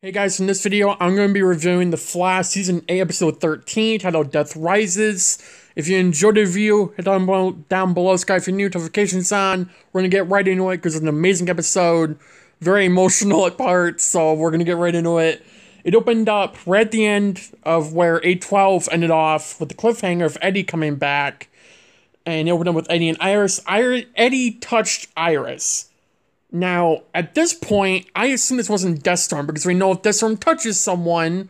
Hey guys, in this video, I'm going to be reviewing The Flash Season 8, Episode 13, titled Death Rises. If you enjoyed the review, hit down below, subscribe if you're new, notifications on. We're going to get right into it because it's an amazing episode. Very emotional at parts, so we're going to get right into it. It opened up right at the end of where 812 ended off with the cliffhanger of Eddie coming back. And it opened up with Eddie and Iris. Eddie touched Iris. Now, at this point, I assume this wasn't Deathstorm, because we know if Deathstorm touches someone,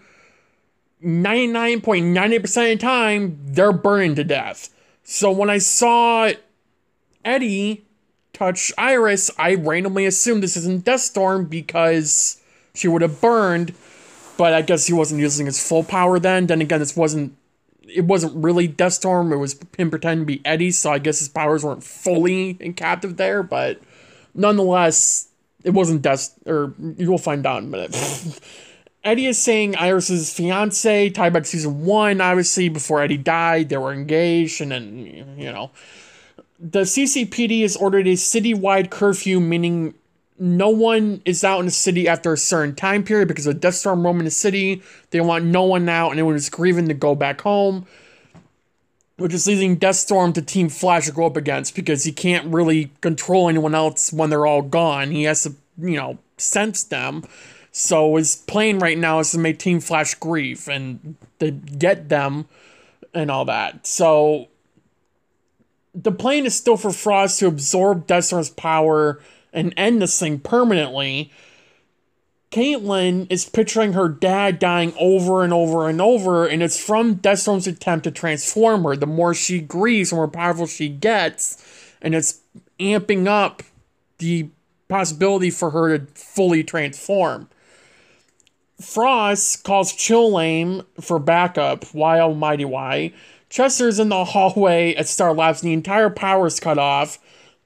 99.98% of the time, they're burning to death. So when I saw Eddie touch Iris, I randomly assumed this isn't Deathstorm, because she would have burned, but I guess he wasn't using his full power then. Then again, it wasn't really Deathstorm, it was him pretending to be Eddie, so I guess his powers weren't fully in captive there, but nonetheless, it wasn't or you'll find out in a minute. Eddie is saying Iris's fiance, tied back to season 1, obviously, before Eddie died, they were engaged, and then, the CCPD has ordered a citywide curfew, meaning no one is out in the city after a certain time period because of Deathstorm roaming the city. They want no one out, and anyone who's grieving to go back home, which is leaving Deathstorm to Team Flash to go up against, because he can't really control anyone else when they're all gone. He has to, sense them. So his plan right now is to make Team Flash grieve and to get them and all that. So the plan is still for Frost to absorb Deathstorm's power and end this thing permanently. Caitlin is picturing her dad dying over and over and over, and it's from Deathstorm's attempt to transform her. The more she grieves, the more powerful she gets, and it's amping up the possibility for her to fully transform. Frost calls Chillame for backup. Why, almighty why. Chester's in the hallway at Star Labs, and the entire power is cut off.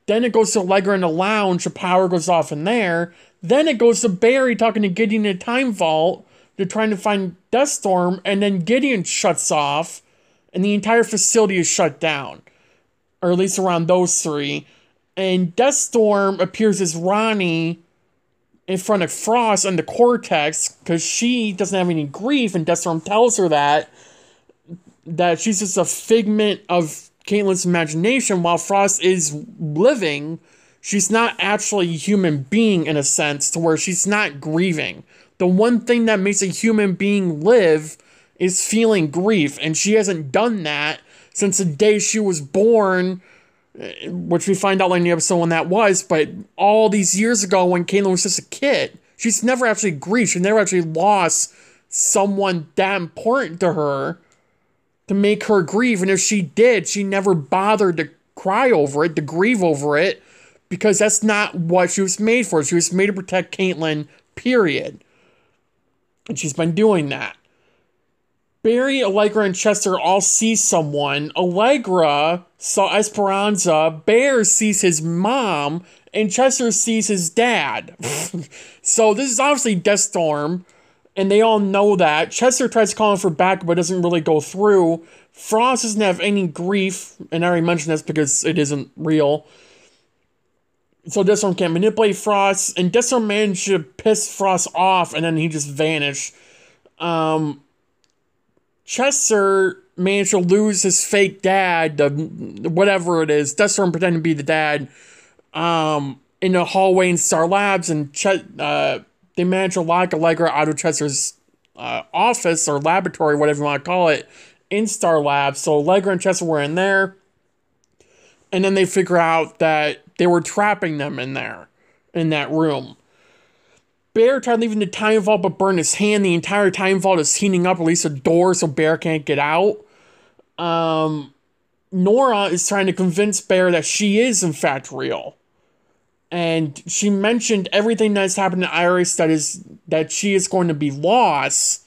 Then it goes to Allegra in the lounge, the power goes off in there. Then it goes to Barry talking to Gideon in the Time Vault. They're trying to find Deathstorm, and then Gideon shuts off, and the entire facility is shut down. Or at least around those three. And Deathstorm appears as Ronnie in front of Frost and the Cortex, because she doesn't have any grief, and Deathstorm tells her that she's just a figment of Caitlin's imagination, while Frost is living. She's not actually a human being, in a sense, to where she's not grieving. The one thing that makes a human being live is feeling grief, and she hasn't done that since the day she was born, which we find out later in the episode when that was, but all these years ago when Caitlin was just a kid. She's never actually grieved. She never actually lost someone that important to her to make her grieve, and if she did, she never bothered to cry over it, to grieve over it, because that's not what she was made for. She was made to protect Caitlin, period. And she's been doing that. Barry, Allegra, and Chester all see someone. Allegra saw Esperanza. Bear sees his mom. And Chester sees his dad. So this is obviously Deathstorm. And they all know that. Chester tries to call him for backup, but doesn't really go through. Frost doesn't have any grief. And I already mentioned this because it isn't real. So Deathstorm can't manipulate Frost, and Deathstorm managed to piss Frost off, and then he just vanished. Chester managed to lose his fake dad, whatever it is, Deathstorm pretending to be the dad, in a hallway in Star Labs, and they managed to lock Allegra out of Chester's office, or laboratory, whatever you want to call it, in Star Labs. So Allegra and Chester were in there, and then they figure out that they were trapping them in there, in that room. Bear tried leaving the Time Vault but burned his hand. The entire Time Vault is heating up, at least a door, so Bear can't get out. Nora is trying to convince Bear that she is, in fact, real. And she mentioned everything that's happened to Iris, that she is going to be lost,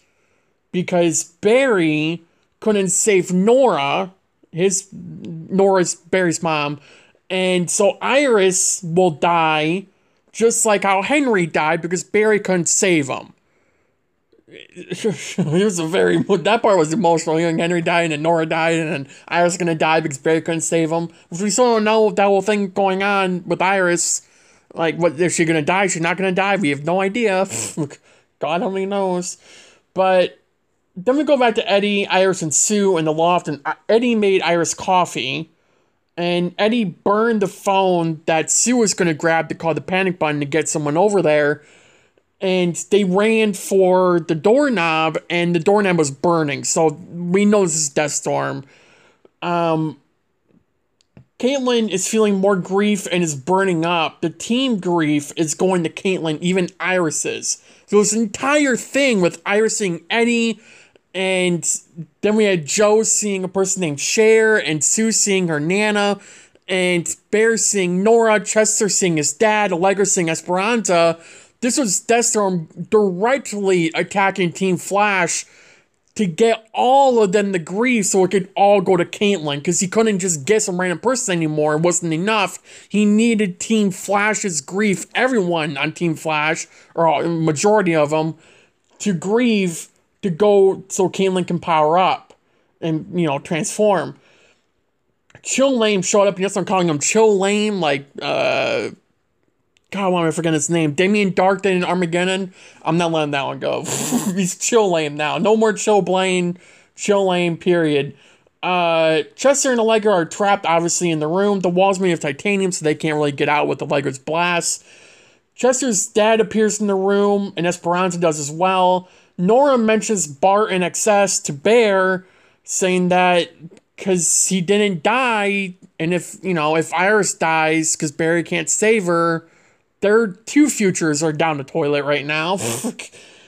because Barry couldn't save Nora, Nora's Barry's mom, and so Iris will die, just like how Henry died, because Barry couldn't save him. That part was emotional. Henry died, and then Nora died, and then Iris is gonna die because Barry couldn't save him. If we still don't know that whole thing going on with Iris, like, what, is she gonna die? She's not gonna die. We have no idea. God only knows. But then we go back to Eddie, Iris, and Sue in the loft, and Eddie made Iris coffee. And Eddie burned the phone that Sue was going to grab to call the panic button to get someone over there. And they ran for the doorknob, and the doorknob was burning. So we know this is Deathstorm. Caitlin is feeling more grief and is burning up. The team grief is going to Caitlin, even Iris's. So this entire thing with Iris seeing Eddie, and then we had Joe seeing a person named Cher, and Sue seeing her Nana, and Bear seeing Nora, Chester seeing his dad, Allegra seeing Esperanza. This was Deathstorm directly attacking Team Flash to get all of them to grieve so it could all go to Caitlin, because he couldn't just get some random person anymore. It wasn't enough. He needed Team Flash's grief, everyone on Team Flash, or a majority of them, to grieve to go so Caitlin can power up and, you know, transform. Chill Lame showed up, and yes, I'm calling him Chill Lame, like, God, why am I forgetting his name? Damien Dark in Armageddon. I'm not letting that one go. He's Chill Lame now. No more Chill Blaine. Chill Lame, period. Chester and Allegra are trapped, obviously, in the room. The wall's made of titanium, so they can't really get out with Allegra's blast. Chester's dad appears in the room, and Esperanza does as well. Nora mentions Bart in excess to Bear, saying that because he didn't die, and if Iris dies because Barry can't save her, their two futures are down the toilet right now.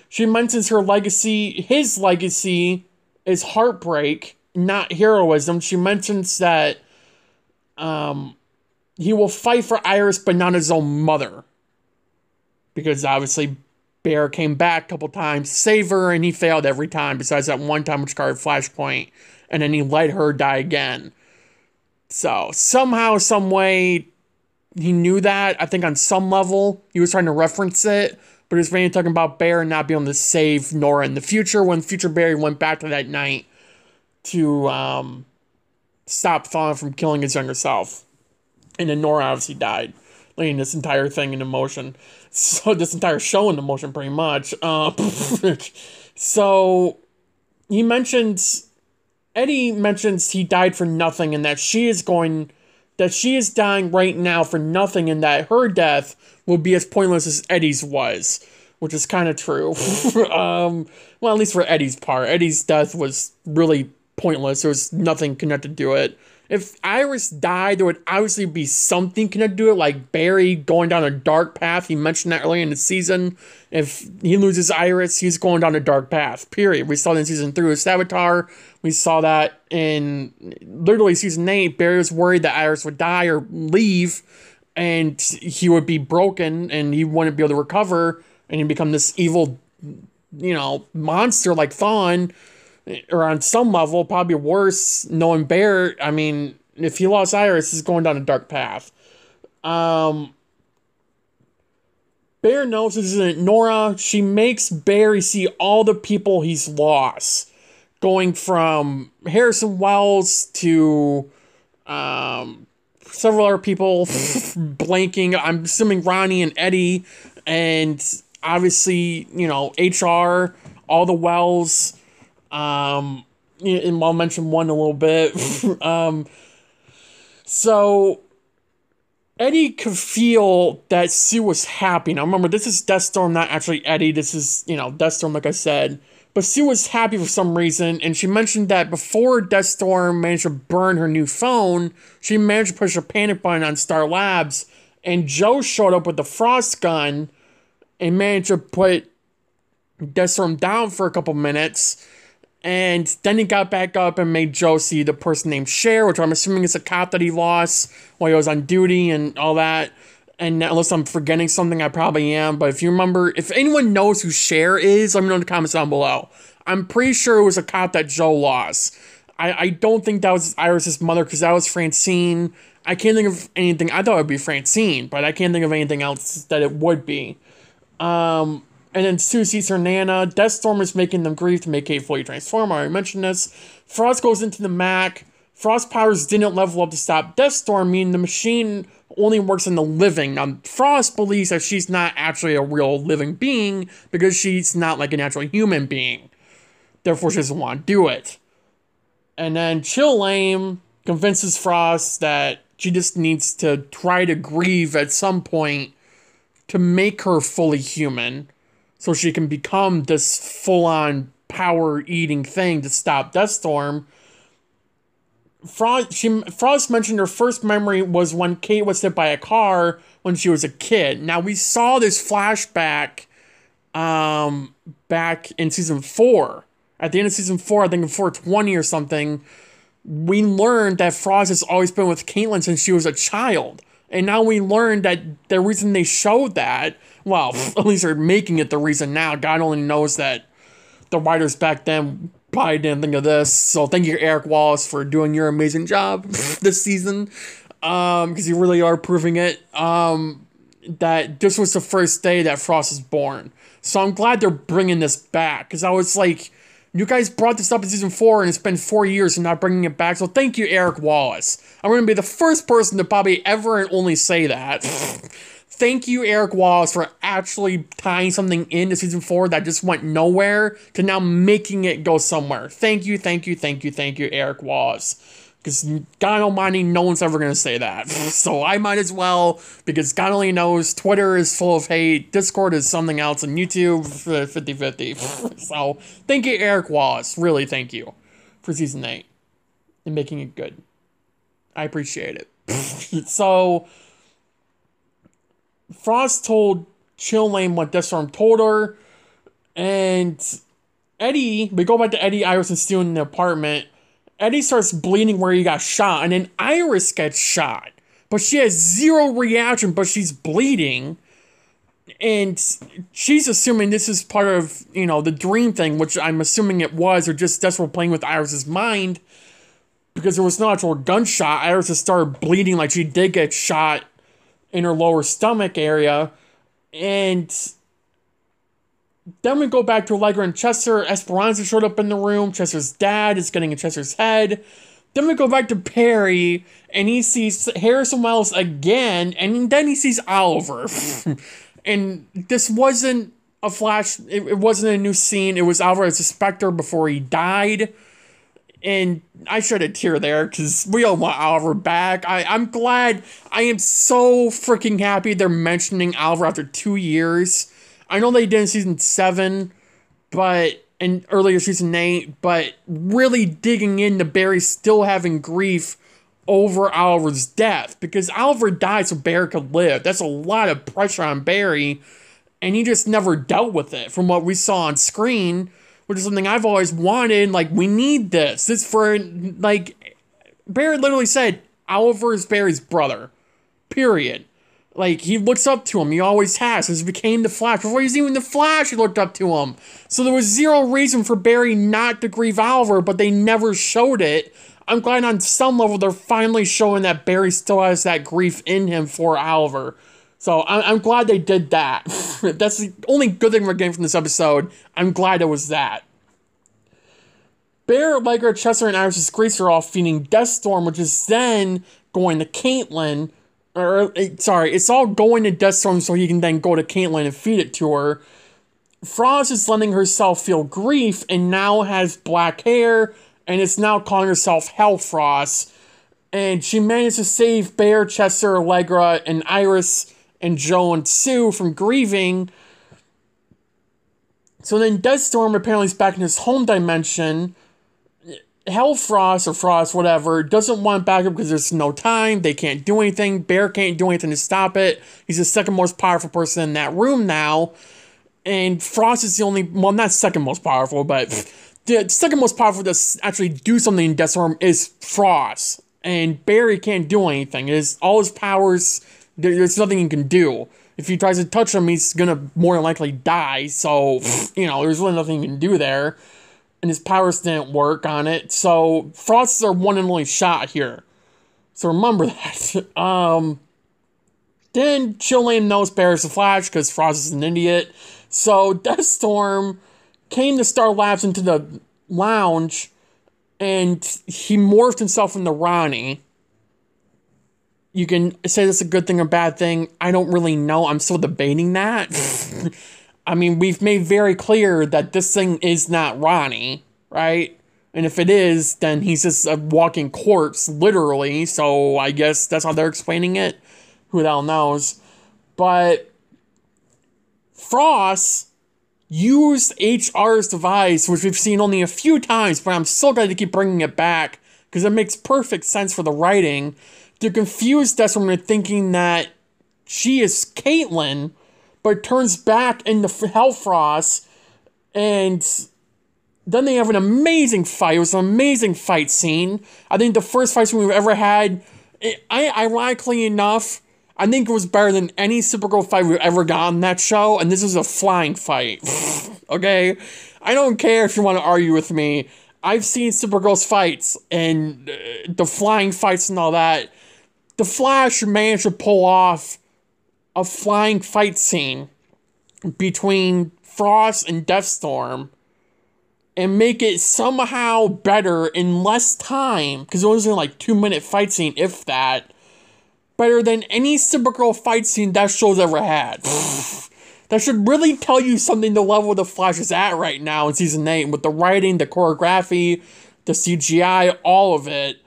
She mentions her legacy. His legacy is heartbreak, not heroism. She mentions that he will fight for Iris, but not his own mother. Because obviously Bear came back a couple times to save her, and he failed every time, besides that one time which card Flashpoint. And then he let her die again. So, somehow, some way, he knew that. I think on some level, he was trying to reference it. But he was mainly talking about Bear not being able to save Nora in the future, when future Barry went back to that night to stop Thawne from killing his younger self. And then Nora obviously died, laying this entire thing into motion. So, this entire show into motion, pretty much. So, Eddie mentions he died for nothing, and that she is dying right now for nothing, and that her death will be as pointless as Eddie's was, which is kind of true. Well, at least for Eddie's part. Eddie's death was really pointless. There was nothing connected to it. If Iris died, there would obviously be something connected to it, like Barry going down a dark path. He mentioned that earlier in the season. If he loses Iris, he's going down a dark path, period. We saw that in season 3 with Savitar. We saw that in literally season 8. Barry was worried that Iris would die or leave, and he would be broken, and he wouldn't be able to recover, and he'd become this evil, monster like Thawne. Or on some level, probably worse, knowing Bear. I mean, if he lost Iris, he's going down a dark path. Bear knows this isn't Nora. She makes Barry see all the people he's lost. Going from Harrison Wells to several other people blanking. I'm assuming Ronnie and Eddie. And obviously, HR, all the Wells. And I'll mention one a little bit. So Eddie could feel that Sue was happy. Now remember, this is Deathstorm, not actually Eddie. This is, Deathstorm, like I said. But Sue was happy for some reason, and she mentioned that before Deathstorm managed to burn her new phone, she managed to push a panic button on Star Labs, and Joe showed up with the frost gun and managed to put Deathstorm down for a couple minutes. And then he got back up and made Joe see the person named Cher, which I'm assuming is a cop that he lost while he was on duty and all that. And unless I'm forgetting something, I probably am. But if you remember, if anyone knows who Cher is, let me know in the comments down below. I'm pretty sure it was a cop that Joe lost. I don't think that was Iris' mother, because that was Francine. I can't think of anything. I thought it would be Francine, but I can't think of anything else that it would be. And then Sue sees her Nana. Deathstorm is making them grieve to make Kate fully transform. I already mentioned this. Frost goes into the Mac. Frost's powers didn't level up to stop Deathstorm, meaning the machine only works on the living. Now, Frost believes that she's not actually a real living being because she's not like a natural human being. Therefore, she doesn't want to do it. And then Chillame convinces Frost that she just needs to try to grieve at some point to make her fully human so she can become this full-on power-eating thing to stop Deathstorm. Frost mentioned her first memory was when Kate was hit by a car when she was a kid. Now, we saw this flashback back in season 4. At the end of season 4, I think in 420 or something, we learned that Frost has always been with Caitlin since she was a child. And now we learned that the reason they showed that, well, at least they're making it the reason now. God only knows that the writers back then probably didn't think of this. So thank you, Eric Wallace, for doing your amazing job this season. Because you really are proving it. That this was the first day that Frost was born. So I'm glad they're bringing this back. Because I was like, you guys brought this up in season 4 and it's been 4 years and not bringing it back. So thank you, Eric Wallace. I'm going to be the first person to probably ever and only say that. Thank you, Eric Wallace, for actually tying something into season 4 that just went nowhere to now making it go somewhere. Thank you, Eric Wallace. Because God almighty, no one's ever going to say that. So I might as well, because God only knows Twitter is full of hate, Discord is something else, and YouTube 50-50. So thank you, Eric Wallace. Really, thank you for season 8 and making it good. I appreciate it. So Frost told Chillame what Deathstorm told her, and Eddie, we go back to Eddie, Iris, and Stu in the apartment. Eddie starts bleeding where he got shot, and then Iris gets shot. But she has zero reaction, but she's bleeding. And she's assuming this is part of, you know, the dream thing, which I'm assuming it was, or just Deathstorm playing with Iris's mind. Because there was no actual gunshot. Iris just started bleeding like she did get shot in her lower stomach area. And then we go back to Allegra and Chester. Esperanza showed up in the room. Chester's dad is getting in Chester's head. Then we go back to Perry, and he sees Harrison Wells again, and then he sees Oliver. And this wasn't a flash, it wasn't a new scene. It was Oliver as a Spectre before he died. And I shed a tear there, because we all want Oliver back. I'm glad. I am so freaking happy they're mentioning Oliver after 2 years. I know they did in season 7, and earlier season 8, but really digging into Barry still having grief over Oliver's death, because Oliver died so Barry could live. That's a lot of pressure on Barry, and he just never dealt with it from what we saw on screen, which is something I've always wanted. Like, we need this. This for, like, Barry literally said, Oliver is Barry's brother. Period. Like, he looks up to him. He always has. Since he became the Flash. Before he was even the Flash, he looked up to him. So there was zero reason for Barry not to grieve Oliver, but they never showed it. I'm glad on some level they're finally showing that Barry still has that grief in him for Oliver. So I'm glad they did that. That's the only good thing we're getting from this episode. I'm glad it was that. Bear, Allegra, Chester, and Iris' Grace are all feeding Deathstorm, which is then going to Caitlin. It's all going to Deathstorm so he can then go to Caitlin and feed it to her. Frost is letting herself feel grief and now has black hair and is now calling herself Hell Frost. And she managed to save Bear, Chester, Allegra, and Iris, and Joe and Sue from grieving. So then Deathstorm apparently is back in his home dimension. Hellfrost or Frost, whatever, doesn't want backup because there's no time. They can't do anything. Bear can't do anything to stop it. He's the second most powerful person in that room now. And Frost is the only, well, not second most powerful, but the second most powerful to actually do something in Deathstorm is Frost. And Barry can't do anything. It is all his powers, there's nothing he can do. If he tries to touch him, he's gonna more than likely die. So, you know, there's really nothing he can do there. And his powers didn't work on it. So Frost is our one and only shot here. So remember that. Then Chillame knows Bear's the Flash because Frost is an idiot. So Deathstorm came to Star Labs into the lounge and he morphed himself into Ronnie. You can say that's a good thing or bad thing. I don't really know. I'm still debating that. I mean, we've made very clear that this thing is not Ronnie, right? And if it is, then he's just a walking corpse, literally. So I guess that's how they're explaining it. Who the hell knows? But Frost used HR's device, which we've seen only a few times, but I'm still going to keep bringing it back because it makes perfect sense for the writing, to confuse Deathstorm into thinking that she is Caitlin, but turns back into Hellfrost, and then they have an amazing fight. It was an amazing fight scene. I think the first fight scene we've ever had, ironically enough, I think it was better than any Supergirl fight we've ever gotten on that show, and this is a flying fight. Okay? I don't care if you want to argue with me. I've seen Supergirl's fights, and the flying fights and all that. The Flash managed to pull off a flying fight scene between Frost and Deathstorm and make it somehow better in less time, because it was only like 2-minute fight scene, if that. Better than any Supergirl fight scene that show's ever had. That should really tell you something, the level the Flash is at right now in Season 8, with the writing, the choreography, the CGI, all of it.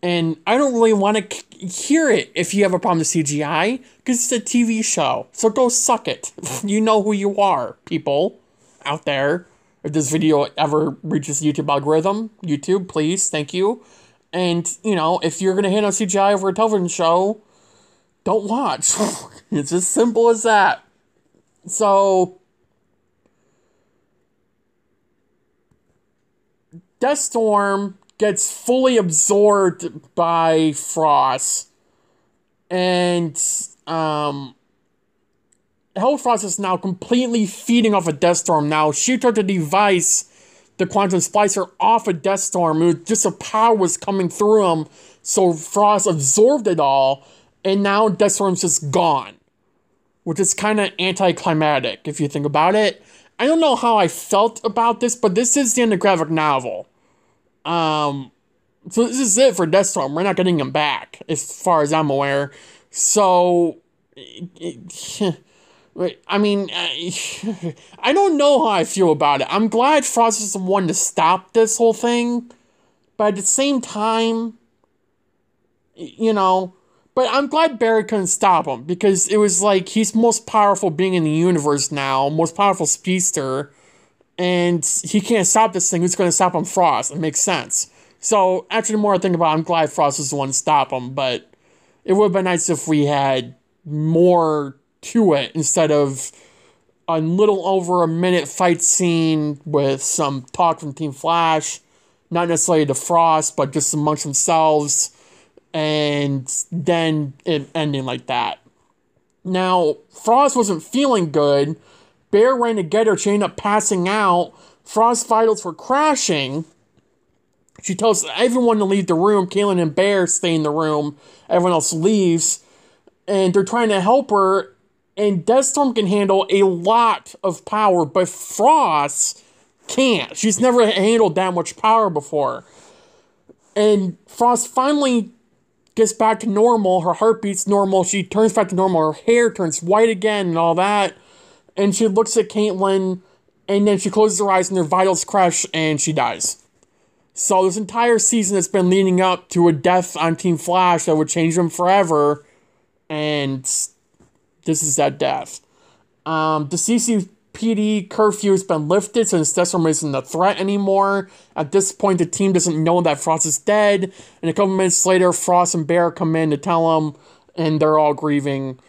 And I don't really want to hear it if you have a problem with CGI, because it's a TV show. So go suck it. You know who you are, people out there. If this video ever reaches the YouTube algorithm, YouTube, please, thank you. And, you know, if you're going to hit on CGI over a television show, don't watch. It's as simple as that. So, Deathstorm gets fully absorbed by Frost, and Hellfrost is now completely feeding off of Deathstorm. Now, she took the device, the Quantum Splicer, off of Deathstorm. It was just a power was coming through him, so Frost absorbed it all, and now Deathstorm's just gone, which is kind of anticlimactic if you think about it. I don't know how I felt about this, but this is the end of the graphic novel. So this is it for Deathstorm. We're not getting him back, as far as I'm aware. So, I mean, I don't know how I feel about it. I'm glad Frost is the one to stop this whole thing, but at the same time, you know, but I'm glad Barry couldn't stop him, because it was like, he's most powerful being in the universe now, most powerful speedster, and he can't stop this thing. Who's going to stop him? Frost. It makes sense. So, actually, the more I think about it, I'm glad Frost is the one to stop him, but it would have been nice if we had more to it instead of a little over a minute fight scene with some talk from Team Flash, not necessarily to Frost, but just amongst themselves, and then it ending like that. Now, Frost wasn't feeling good. Bear ran to get her. She ended up passing out. Frost's vitals were crashing. She tells everyone to leave the room. Caitlin and Bear stay in the room. Everyone else leaves. And they're trying to help her. And Deathstorm can handle a lot of power, but Frost can't. She's never handled that much power before. And Frost finally gets back to normal. Her heart beats normal. She turns back to normal. Her hair turns white again and all that. And she looks at Caitlin, and then she closes her eyes and her vitals crash, and she dies. So this entire season has been leading up to a death on Team Flash that would change them forever, and this is that death. The CCPD curfew has been lifted since Deathstorm isn't a threat anymore. At this point, the team doesn't know that Frost is dead, and a couple minutes later, Frost and Bear come in to tell him, and they're all grieving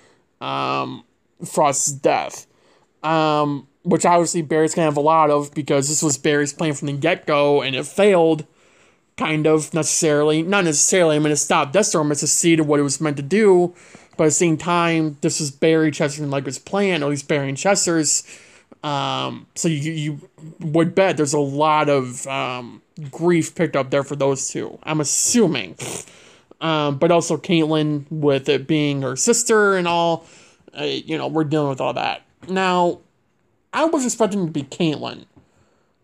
Frost's death. Which obviously Barry's gonna have a lot of, because this was Barry's plan from the get-go, and it failed, kind of, necessarily. Not necessarily, I mean, it stopped Deathstorm, it succeeded what it was meant to do, but at the same time, this was Barry, Chester, and Allegra's plan, or at least Barry and Chester's. So you would bet there's a lot of grief picked up there for those two, I'm assuming. But also Caitlin, with it being her sister and all, you know, we're dealing with all that. Now, I was expecting it to be Caitlin,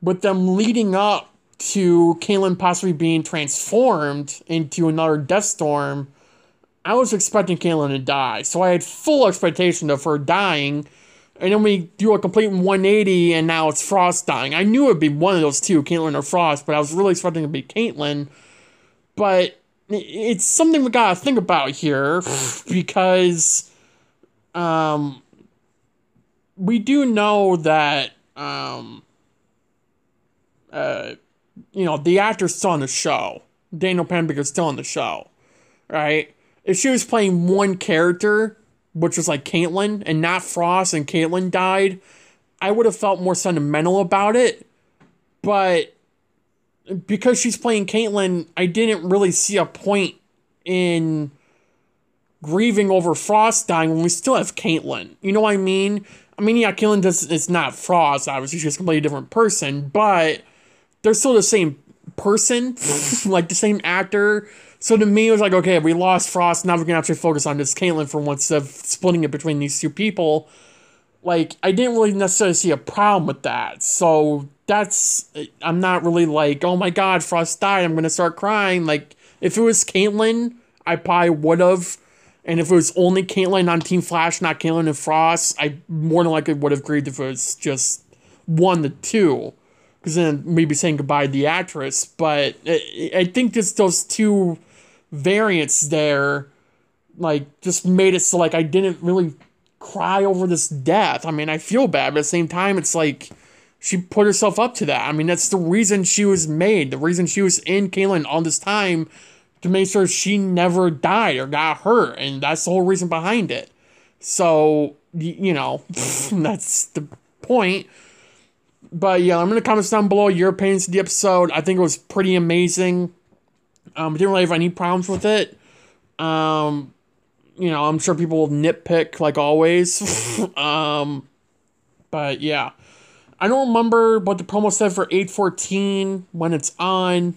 with them leading up to Caitlyn possibly being transformed into another Deathstorm, I was expecting Caitlyn to die. So I had full expectation of her dying. And then we do a complete 180, and now it's Frost dying. I knew it would be one of those two, Caitlyn or Frost, but I was really expecting it to be Caitlyn. But it's something we gotta think about here, because we do know that the actor's still on the show. Daniel Penbiger's still on the show, right? If she was playing one character, which was like Caitlyn, and not Frost, and Caitlyn died, I would have felt more sentimental about it. But because she's playing Caitlyn, I didn't really see a point in grieving over Frost dying when we still have Caitlyn. You know what I mean? I mean, yeah, Caitlyn it's not Frost, obviously, she's a completely different person, but they're still the same person, like the same actor. So to me, it was like, okay, we lost Frost, now we can actually focus on this Caitlyn for once of splitting it between these two people. Like, I didn't really necessarily see a problem with that. So I'm not really like, oh my god, Frost died, I'm gonna start crying. Like, if it was Caitlyn, I probably would have. And if it was only Caitlyn on Team Flash, not Caitlyn and Frost, I more than likely would have grieved if it was just one to two. Because then we'd be saying goodbye to the actress. But I think just those two variants there, like, just made it so, like, I didn't really cry over this death. I mean, I feel bad, but at the same time, it's like, she put herself up to that. I mean, that's the reason she was made. The reason she was in Caitlyn all this time, to make sure she never died or got hurt. And that's the whole reason behind it. So, that's the point. But yeah, I'm in the comments down below your opinions of the episode. I think it was pretty amazing. I didn't really have any problems with it. I'm sure people will nitpick like always. But yeah. I don't remember what the promo said for 8/14 when it's on.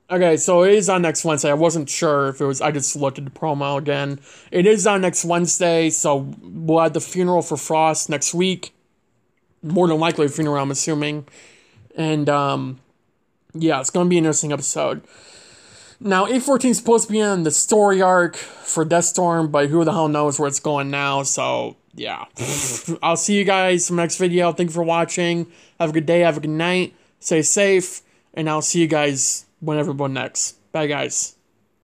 Okay, so it is on next Wednesday. I wasn't sure if it was, I just looked at the promo again. It is on next Wednesday, so we'll have the funeral for Frost next week. More than likely a funeral, I'm assuming. And, yeah, it's going to be an interesting episode. Now, 8/14 is supposed to be on the story arc for Deathstorm, but who the hell knows where it's going now, so, yeah. I'll see you guys in the next video. Thank you for watching. Have a good day, have a good night. Stay safe, and I'll see you guys whenever next. Bye, guys.